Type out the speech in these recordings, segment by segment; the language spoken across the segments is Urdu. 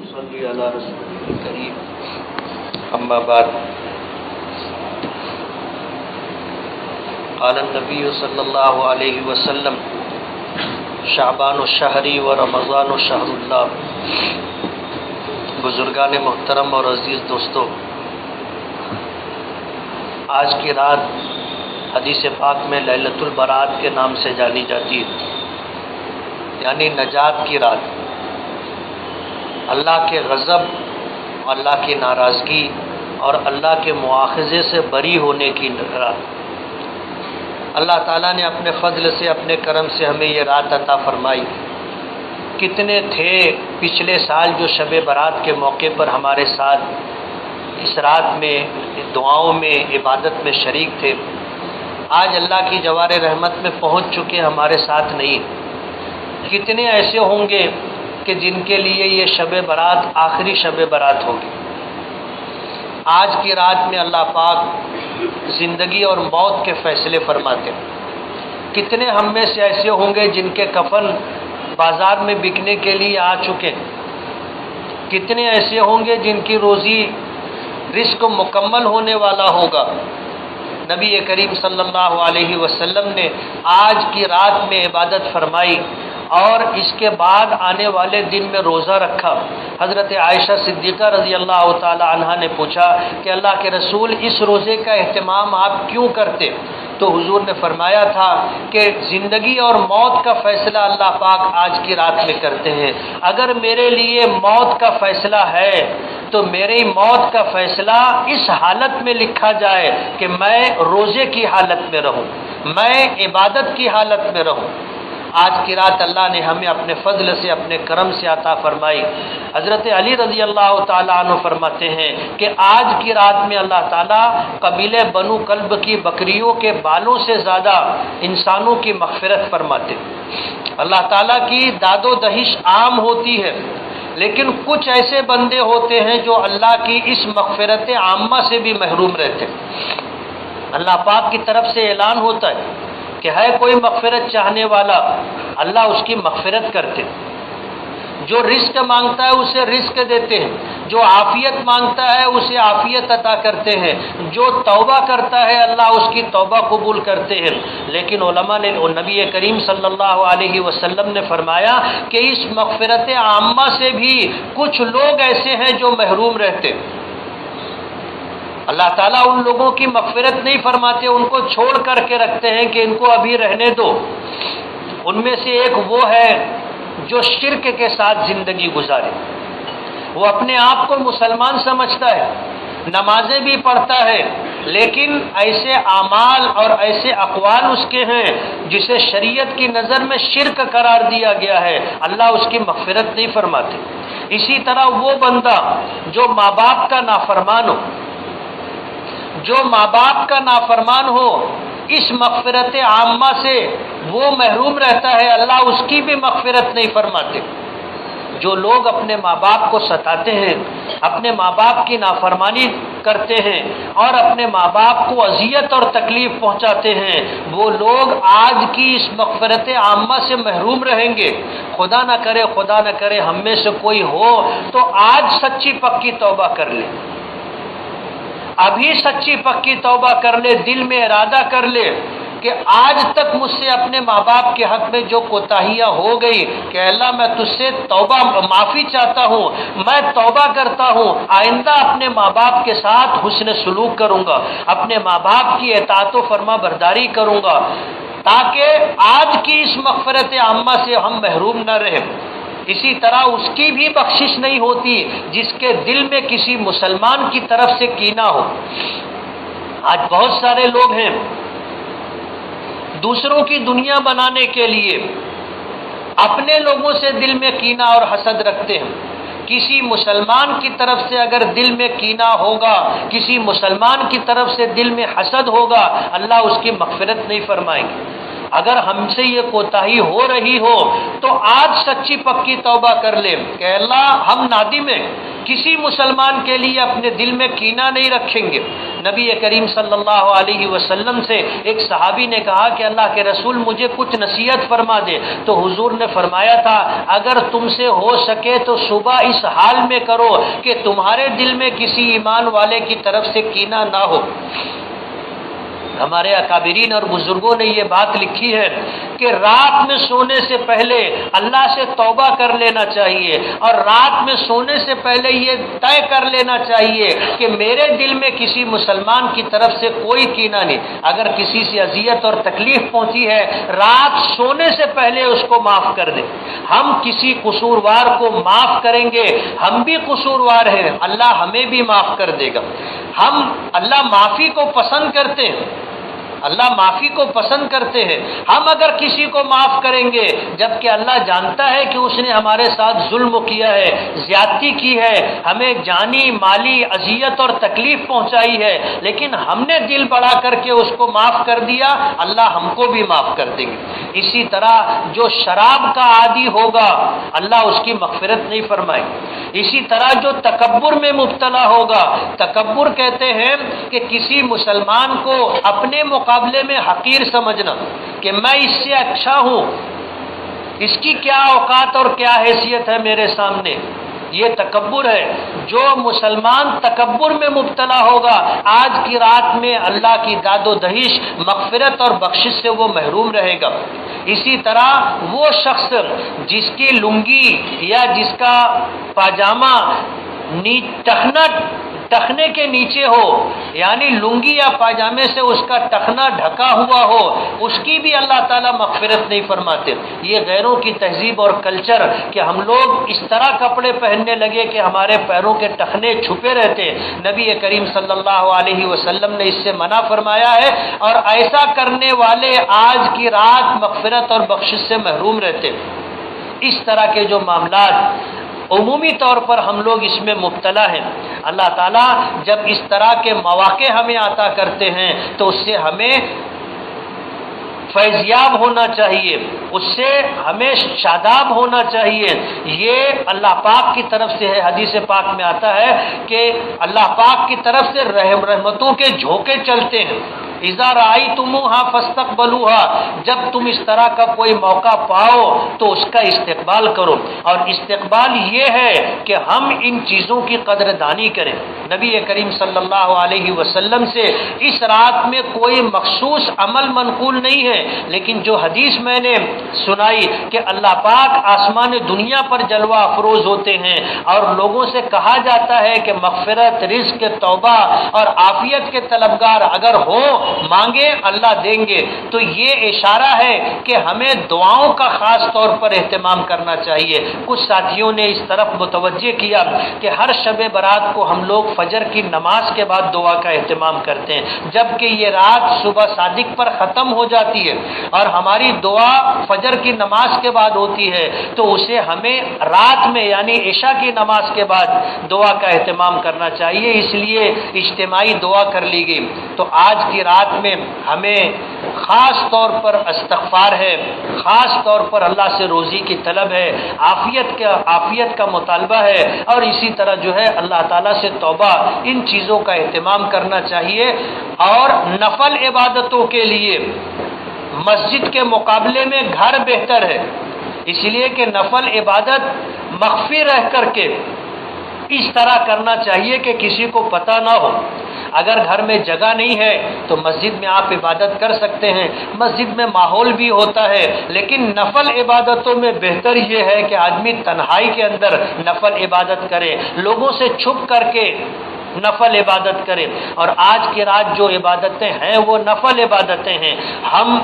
صلی علی رسول کریم اما بعد قال النبی صلی اللہ علیہ وسلم شعبان الشہری و رمضان الشہر اللہ۔ بزرگان محترم اور عزیز دوستو، آج کی رات حدیث پاک میں لیلۃ البرات کے نام سے جانی جاتی ہے، یعنی نجات کی رات، اللہ کے غضب، اللہ کی ناراضگی اور اللہ کے مواخذے سے بری ہونے کی رات۔ اللہ تعالیٰ نے اپنے فضل سے، اپنے کرم سے ہمیں یہ رات عطا فرمائی۔ کتنے تھے پچھلے سال جو شب برات کے موقع پر ہمارے ساتھ اس رات میں دعاؤں میں، عبادت میں شریک تھے، آج اللہ کی جوار رحمت میں پہنچ چکے ہمارے ساتھ نہیں۔ کتنے ایسے ہوں گے کہ جن کے لیے یہ شب برات آخری شب برات ہوگی۔ آج کی رات میں اللہ پاک زندگی اور موت کے فیصلے فرماتے ہیں۔ کتنے ہم میں سے ایسے ہوں گے جن کے کفن بازار میں بکنے کے لیے آ چکے، کتنے ایسے ہوں گے جن کی روزی رزق مکمل ہونے والا ہوگا۔ نبی کریم صلی اللہ علیہ وسلم نے آج کی رات میں عبادت فرمائی اور اس کے بعد آنے والے دن میں روزہ رکھا۔ حضرت عائشہ صدیقہ رضی اللہ تعالی عنہا نے پوچھا کہ اللہ کے رسول، اس روزے کا اہتمام آپ کیوں کرتے؟ تو حضور نے فرمایا تھا کہ زندگی اور موت کا فیصلہ اللہ پاک آج کی رات میں کرتے ہیں۔ اگر میرے لیے موت کا فیصلہ ہے تو میری موت کا فیصلہ اس حالت میں لکھا جائے کہ میں روزے کی حالت میں رہوں، میں عبادت کی حالت میں رہوں۔ آج کی رات اللہ نے ہمیں اپنے فضل سے، اپنے کرم سے عطا فرمائی۔ حضرت علی رضی اللہ تعالیٰ عنہ فرماتے ہیں کہ آج کی رات میں اللہ تعالیٰ قبیلہ بنو کلب کی بکریوں کے بالوں سے زیادہ انسانوں کی مغفرت فرماتے ہیں۔ اللہ تعالیٰ کی داد و دہش عام ہوتی ہے، لیکن کچھ ایسے بندے ہوتے ہیں جو اللہ کی اس مغفرت عامہ سے بھی محروم رہتے ہیں۔ اللہ پاک کی طرف سے اعلان ہوتا ہے کہ ہے کوئی مغفرت چاہنے والا، اللہ اس کی مغفرت کرتے ہیں۔ جو رزق مانگتا ہے اسے رزق دیتے ہیں، جو عافیت مانگتا ہے اسے عافیت عطا کرتے ہیں، جو توبہ کرتا ہے اللہ اس کی توبہ قبول کرتے ہیں۔ لیکن علماء نے، نبی کریم صلی اللہ علیہ وسلم نے فرمایا کہ اس مغفرت عامہ سے بھی کچھ لوگ ایسے ہیں جو محروم رہتے ہیں۔ اللہ تعالیٰ ان لوگوں کی مغفرت نہیں فرماتے، ان کو چھوڑ کر کے رکھتے ہیں کہ ان کو ابھی رہنے دو۔ ان میں سے ایک وہ ہے جو شرک کے ساتھ زندگی گزارے، وہ اپنے آپ کو مسلمان سمجھتا ہے، نمازیں بھی پڑھتا ہے، لیکن ایسے اعمال اور ایسے اقوال اس کے ہیں جسے شریعت کی نظر میں شرک قرار دیا گیا ہے، اللہ اس کی مغفرت نہیں فرماتے۔ اسی طرح وہ بندہ جو ماں باپ کا نافرمان ہو، جو ماں باپ کا نافرمان ہو، اس مغفرت عامہ سے وہ محروم رہتا ہے، اللہ اس کی بھی مغفرت نہیں فرماتے۔ جو لوگ اپنے ماں باپ کو ستاتے ہیں، اپنے ماں باپ کی نافرمانی کرتے ہیں اور اپنے ماں باپ کو اذیت اور تکلیف پہنچاتے ہیں، وہ لوگ آج کی اس مغفرت عامہ سے محروم رہیں گے۔ خدا نہ کرے ہم میں سے کوئی ہو تو آج سچی پکی توبہ کر لے، ابھی سچی پکی توبہ کر لے، دل میں ارادہ کر لے کہ آج تک مجھ سے اپنے ماں باپ کے حق میں جو کوتاہیاں ہو گئی کہ اللہ میں تجھ سے معافی چاہتا ہوں، میں توبہ کرتا ہوں، آئندہ اپنے ماں باپ کے ساتھ حسن سلوک کروں گا، اپنے ماں باپ کی اطاعت و فرما برداری کروں گا، تاکہ آج کی اس مغفرت عامہ سے ہم محروم نہ رہیں۔ اسی طرح اس کی بھی بخشش نہیں ہوتی جس کے دل میں کسی مسلمان کی طرف سے کینہ ہو۔ آج بہت سارے لوگ ہیں دوسروں کی دنیا بنانے کے لیے اپنے لوگوں سے دل میں کینہ اور حسد رکھتے ہیں۔ کسی مسلمان کی طرف سے اگر دل میں کینہ ہوگا، کسی مسلمان کی طرف سے دل میں حسد ہوگا، اللہ اس کی مغفرت نہیں فرمائیں گے۔ اگر ہم سے یہ کوتاہی ہو رہی ہو تو آج سچی پکی توبہ کر لیں کہ اللہ ہم نادم ہیں کسی مسلمان کے لیے اپنے دل میں کینہ نہیں رکھیں گے۔ نبی کریم صلی اللہ علیہ وسلم سے ایک صحابی نے کہا کہ اللہ کے رسول مجھے کچھ نصیحت فرما دے، تو حضور نے فرمایا تھا اگر تم سے ہو سکے تو صبح اس حال میں کرو کہ تمہارے دل میں کسی ایمان والے کی طرف سے کینہ نہ ہو۔ ہمارے اکابرین اور بزرگوں نے یہ بات لکھی ہے کہ رات میں سونے سے پہلے اللہ سے توبہ کر لینا چاہیے، اور رات میں سونے سے پہلے یہ طے کر لینا چاہیے کہ میرے دل میں کسی مسلمان کی طرف سے کوئی کینہ نہیں۔ اگر کسی سے اذیت اور تکلیف پہنچی ہے، رات سونے سے پہلے اس کو معاف کر دیں۔ ہم کسی قصوروار کو معاف کریں گے، ہم بھی قصوروار ہیں، اللہ ہمیں بھی معاف کر دے گا۔ اللہ معافی کو پسند کرتے ہیں، اللہ معافی کو پسند کرتے ہیں۔ ہم اگر کسی کو معاف کریں گے جبکہ اللہ جانتا ہے کہ اس نے ہمارے ساتھ ظلم کیا ہے، زیادتی کی ہے، ہمیں جانی مالی اذیت اور تکلیف پہنچائی ہے، لیکن ہم نے دل بڑا کر کے اس کو معاف کر دیا، اللہ ہم کو بھی معاف کر دیں گے۔ اسی طرح جو شراب کا عادی ہوگا اللہ اس کی مغفرت نہیں فرمائے۔ اسی طرح جو تکبر میں مبتلا ہوگا، تکبر کہتے ہیں کہ کسی مسلمان کو اپنے مقابلے میں حقیر سمجھنا کہ میں اس سے اچھا ہوں، اس کی کیا اوقات اور کیا حیثیت ہے میرے سامنے، یہ تکبر ہے۔ جو مسلمان تکبر میں مبتلا ہوگا آج کی رات میں اللہ کی داد و دہش، مغفرت اور بخشش سے وہ محروم رہے گا۔ اسی طرح وہ شخص جس کی لنگی یا جس کا پاجامہ ٹخنے کے نیچے ہو، یعنی لنگی یا پاجامے سے اس کا ٹخنا ڈھکا ہوا ہو، اس کی بھی اللہ تعالیٰ مغفرت نہیں فرماتے۔ یہ غیروں کی تہذیب اور کلچر کہ ہم لوگ اس طرح کپڑے پہننے لگے کہ ہمارے پیروں کے ٹخنے چھپے رہتے، نبی کریم صلی اللہ علیہ وسلم نے اس سے منع فرمایا ہے، اور ایسا کرنے والے آج کی رات مغفرت اور بخشش سے محروم رہتے۔ اس طرح کے جو معاملات عمومی طور پر ہم لوگ اس میں مبتلا ہیں، اللہ تعالیٰ جب اس طرح کے مواقع ہمیں عطا کرتے ہیں تو اس سے ہمیں فیضیاب ہونا چاہیے، اس سے ہمیں شاداب ہونا چاہیے۔ یہ اللہ پاک کی طرف سے ہے، حدیث پاک میں آتا ہے کہ اللہ پاک کی طرف سے رحمتوں کے جھونکے چلتے ہیں۔ اذا رأیتموہا فاستقبلوہا، جب تم اس طرح کا کوئی موقع پاؤ تو اس کا استقبال کرو، اور استقبال یہ ہے کہ ہم ان چیزوں کی قدردانی کریں۔ نبی کریم صلی اللہ علیہ وسلم سے اس رات میں کوئی مخصوص عمل منقول نہیں ہے، لیکن جو حدیث میں نے سنائی کہ اللہ پاک آسمان دنیا پر جلوہ افروز ہوتے ہیں اور لوگوں سے کہا جاتا ہے کہ مغفرت، رزق، توبہ اور عافیت کے طلبگار اگر ہو مانگے اللہ دیں گے، تو یہ اشارہ ہے کہ ہمیں دعاؤں کا خاص طور پر اہتمام کرنا چاہیے۔ کچھ ساتھیوں نے اس طرف متوجہ کیا کہ ہر شب برات کو ہم لوگ فجر کی نماز کے بعد دعا کا اہتمام کرتے ہیں، جبکہ یہ رات صبح صادق پر ختم ہو جاتی ہے اور ہماری دعا فجر کی نماز کے بعد ہوتی ہے، تو اسے ہمیں رات میں یعنی عشاء کی نماز کے بعد دعا کا اہتمام کرنا چاہیے، اس لیے اجتماعی دعا کر لی گئی۔ تو آج کی رات میں ہمیں خاص طور پر استغفار ہے، خاص طور پر اللہ سے روزی کی طلب ہے، عافیت کا مطالبہ ہے، اور اسی طرح جو ہے اللہ تعالیٰ سے توبہ، ان چیزوں کا اہتمام کرنا چاہیے۔ اور نفل عبادتوں کے لیے مسجد کے مقابلے میں گھر بہتر ہے، اس لیے کہ نفل عبادت مخفی رہ کر کے اس طرح کرنا چاہیے کہ کسی کو پتہ نہ ہو۔ اگر گھر میں جگہ نہیں ہے تو مسجد میں آپ عبادت کر سکتے ہیں، مسجد میں ماحول بھی ہوتا ہے، لیکن نفل عبادتوں میں بہتر یہ ہے کہ آدمی تنہائی کے اندر نفل عبادت کرے، لوگوں سے چھپ کر کے نفل عبادت کرے۔ اور آج کی رات جو عبادتیں ہیں وہ نفل عبادتیں ہیں۔ ہم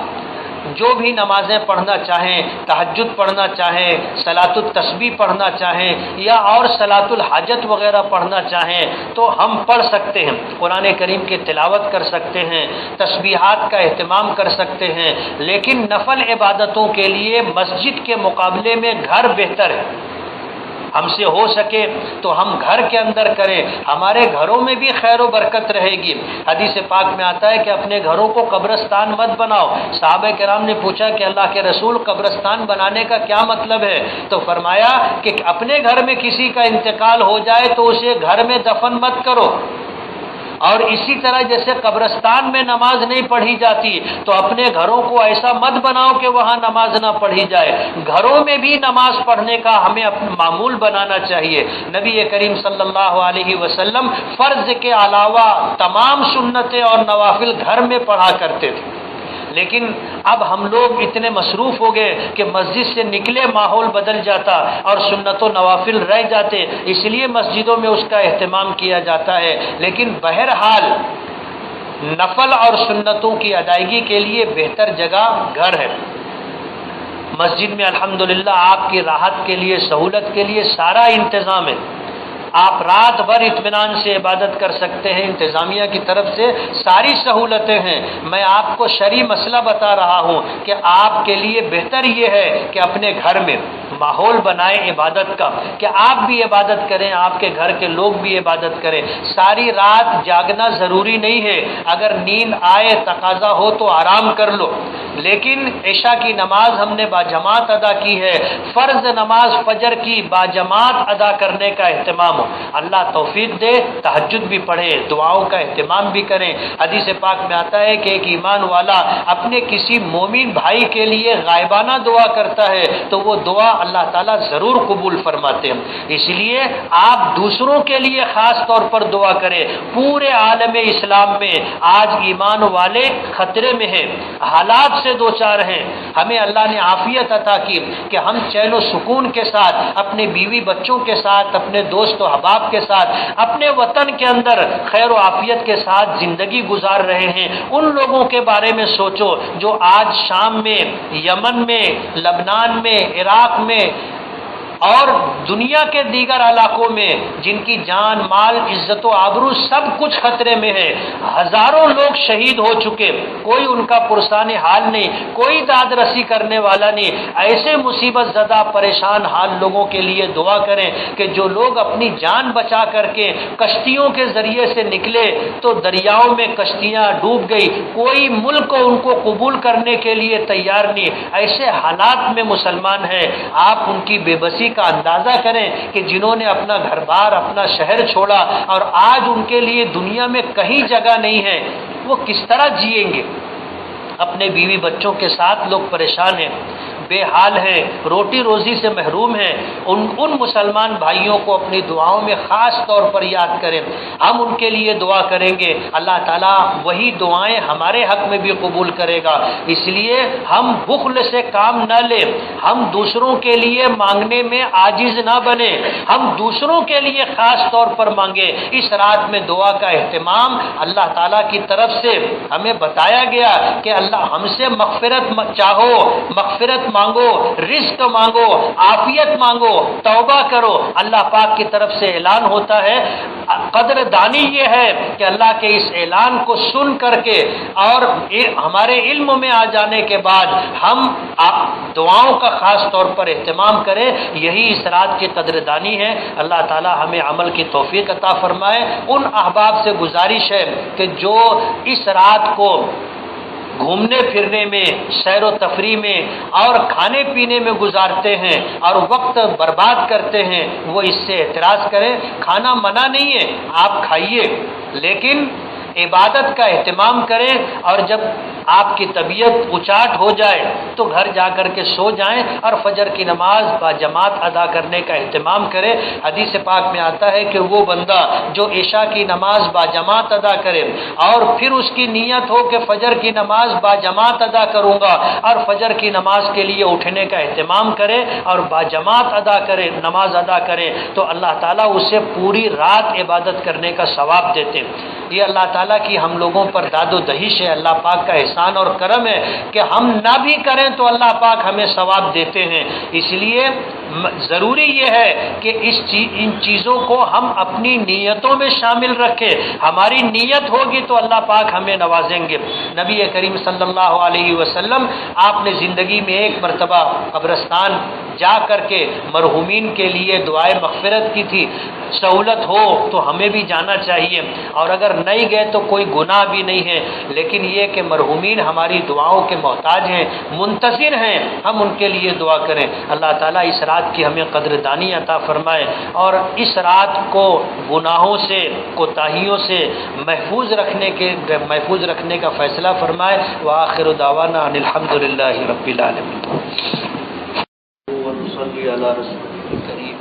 جو بھی نمازیں پڑھنا چاہیں، تہجد پڑھنا چاہیں، صلاۃ التسبیح پڑھنا چاہیں یا اور صلاۃ الحاجت وغیرہ پڑھنا چاہیں تو ہم پڑھ سکتے ہیں، قرآن کریم کی تلاوت کر سکتے ہیں، تسبیحات کا اہتمام کر سکتے ہیں، لیکن نفل عبادتوں کے لیے مسجد کے مقابلے میں گھر بہتر ہے۔ ہم سے ہو سکے تو ہم گھر کے اندر کریں، ہمارے گھروں میں بھی خیر و برکت رہے گی۔ حدیث پاک میں آتا ہے کہ اپنے گھروں کو قبرستان مت بناؤ۔ صحابہ کرام نے پوچھا کہ اللہ کے رسول قبرستان بنانے کا کیا مطلب ہے؟ تو فرمایا کہ اپنے گھر میں کسی کا انتقال ہو جائے تو اسے گھر میں دفن مت کرو، اور اسی طرح جیسے قبرستان میں نماز نہیں پڑھی جاتی تو اپنے گھروں کو ایسا مت بناؤ کہ وہاں نماز نہ پڑھی جائے، گھروں میں بھی نماز پڑھنے کا ہمیں اپنا معمول بنانا چاہیے۔ نبی کریم صلی اللہ علیہ وسلم فرض کے علاوہ تمام سنتیں اور نوافل گھر میں پڑھا کرتے تھے، لیکن اب ہم لوگ اتنے مصروف ہو گئے کہ مسجد سے نکلے ماحول بدل جاتا اور سنت و نوافل رہ جاتے، اس لیے مسجدوں میں اس کا اہتمام کیا جاتا ہے۔ لیکن بہرحال نفل اور سنتوں کی ادائیگی کے لیے بہتر جگہ گھر ہے۔ مسجد میں الحمدللہ آپ کی راحت کے لیے، سہولت کے لیے سارا انتظام ہے، آپ رات بھر اطمینان سے عبادت کر سکتے ہیں، انتظامیہ کی طرف سے ساری سہولتیں ہیں۔ میں آپ کو شرعی مسئلہ بتا رہا ہوں کہ آپ کے لیے بہتر یہ ہے کہ اپنے گھر میں ماحول بنائیں عبادت کا، کہ آپ بھی عبادت کریں، آپ کے گھر کے لوگ بھی عبادت کریں۔ ساری رات جاگنا ضروری نہیں ہے، اگر نیند آئے تقاضا ہو تو آرام کر لو، لیکن عشاء کی نماز ہم نے باجماعت ادا کی ہے، فرض نماز فجر کی باجماعت ادا کرنے کا اہتمام ہو۔ اللہ توفیق دے، تہجد بھی پڑھے، دعاؤں کا اہتمام بھی کریں۔ حدیث پاک میں آتا ہے کہ ایک ایمان والا اپنے کسی مومن بھائی کے لیے غائبانہ دعا کرتا ہے تو وہ دعا اللہ تعالیٰ ضرور قبول فرماتے ہیں۔ اس لیے آپ دوسروں کے لیے خاص طور پر دعا کریں۔ پورے عالم اسلام میں آج ایمان والے خطرے میں ہیں، حالات سے دوچار ہیں۔ ہمیں اللہ نے عافیت عطا کی کہ ہم چین و سکون کے ساتھ اپنے بیوی بچوں کے ساتھ، اپنے دوست و احباب کے ساتھ، اپنے وطن کے اندر خیر و عافیت کے ساتھ زندگی گزار رہے ہیں۔ ان لوگوں کے بارے میں سوچو جو آج شام میں، یمن میں، لبنان میں، عراق میں اور دنیا کے دیگر علاقوں میں جن کی جان، مال، عزت و آبرو سب کچھ خطرے میں ہے، ہزاروں لوگ شہید ہو چکے، کوئی ان کا پرسان حال نہیں، کوئی داد رسی کرنے والا نہیں۔ ایسے مصیبت زدہ پریشان حال لوگوں کے لیے دعا کریں کہ جو لوگ اپنی جان بچا کر کے کشتیوں کے ذریعے سے نکلے تو دریاؤں میں کشتیاں ڈوب گئی، کوئی ملک ان کو قبول کرنے کے لیے تیار نہیں۔ ایسے حالات میں مسلمان ہیں، آپ ان کی بے بسی کا اندازہ کریں کہ جنہوں نے اپنا گھر بار، اپنا شہر چھوڑا اور آج ان کے لیے دنیا میں کہیں جگہ نہیں ہے، وہ کس طرح جئیں گے؟ اپنے بیوی بچوں کے ساتھ لوگ پریشان ہیں، بے حال ہیں، روٹی روزی سے محروم ہیں۔ ان مسلمان بھائیوں کو اپنی دعاؤں میں خاص طور پر یاد کریں۔ ہم ان کے لیے دعا کریں گے، اللہ تعالیٰ وہی دعائیں ہمارے حق میں بھی قبول کرے گا۔ اس لیے ہم بخل سے کام نہ لیں، ہم دوسروں کے لیے مانگنے میں عاجز نہ بنیں، ہم دوسروں کے لیے خاص طور پر مانگیں۔ اس رات میں دعا کا اہتمام اللہ تعالیٰ کی طرف سے ہمیں بتایا گیا کہ اللہ ہم سے مغفرت چاہو، مغفرت مانگو، رزق مانگو، عافیت مانگو، توبہ کرو۔ اللہ پاک کی طرف سے اعلان ہوتا ہے۔ قدر دانی یہ ہے کہ اللہ کے اس اعلان کو سن کر کے اور ہمارے علم میں آ جانے کے بعد ہم دعاؤں کا خاص طور پر اہتمام کریں، یہی اس رات کی قدر دانی ہے۔ اللہ تعالی ہمیں عمل کی توفیق عطا فرمائے۔ ان احباب سے گزارش ہے کہ جو اس رات کو گھومنے پھرنے میں، سیر و تفریح میں اور کھانے پینے میں گزارتے ہیں اور وقت برباد کرتے ہیں، وہ اس سے اعتراض کریں۔ کھانا منع نہیں ہے، آپ کھائیے، لیکن عبادت کا اہتمام کریں، اور جب آپ کی طبیعت اچاٹ ہو جائے تو گھر جا کر کے سو جائیں اور فجر کی نماز با جماعت ادا کرنے کا اہتمام کریں۔ حدیث پاک میں آتا ہے کہ وہ بندہ جو عشاء کی نماز با جماعت ادا کرے اور پھر اس کی نیت ہو کہ فجر کی نماز با جماعت ادا کروں گا، اور فجر کی نماز کے لیے اٹھنے کا اہتمام کرے اور با جماعت ادا کرے، نماز ادا کرے، تو اللہ تعالیٰ اسے پوری رات عبادت کرنے کا ثواب دیتے ہیں۔ یہ اللہ تعالیٰ کی ہم لوگوں پر داد و دہیش ہے، اللہ پاک کا احسان اور کرم ہے کہ ہم نہ بھی کریں تو اللہ پاک ہمیں ثواب دیتے ہیں۔ اس لیے ضروری یہ ہے کہ ان چیزوں کو ہم اپنی نیتوں میں شامل رکھیں. ہماری نیت ہوگی تو اللہ پاک ہمیں نوازیں گے. نبی کریم صلی اللہ علیہ وسلم آپ نے زندگی میں ایک مرتبہ قبرستان جا کر کے مرحومین کے لیے دعائے مغفرت کی تھی. سہولت ہو تو ہمیں بھی جانا چاہیے، اور اگر نہیں گئے تو کوئی گناہ بھی نہیں ہے، لیکن یہ کہ مرحومین ہماری دعاؤں کے محتاج ہیں، منتظر ہیں، ہم ان کے لیے دعا کریں. اللہ تعالیٰ اس رات کی ہمیں قدردانی عطا فرمائے اور اس رات کو گناہوں سے، کوتاہیوں سے محفوظ رکھنے کا فیصلہ فرمائے. وآخر دعوانا ان الحمد للہ رب العالمین. ونصلی علی رسول کریم.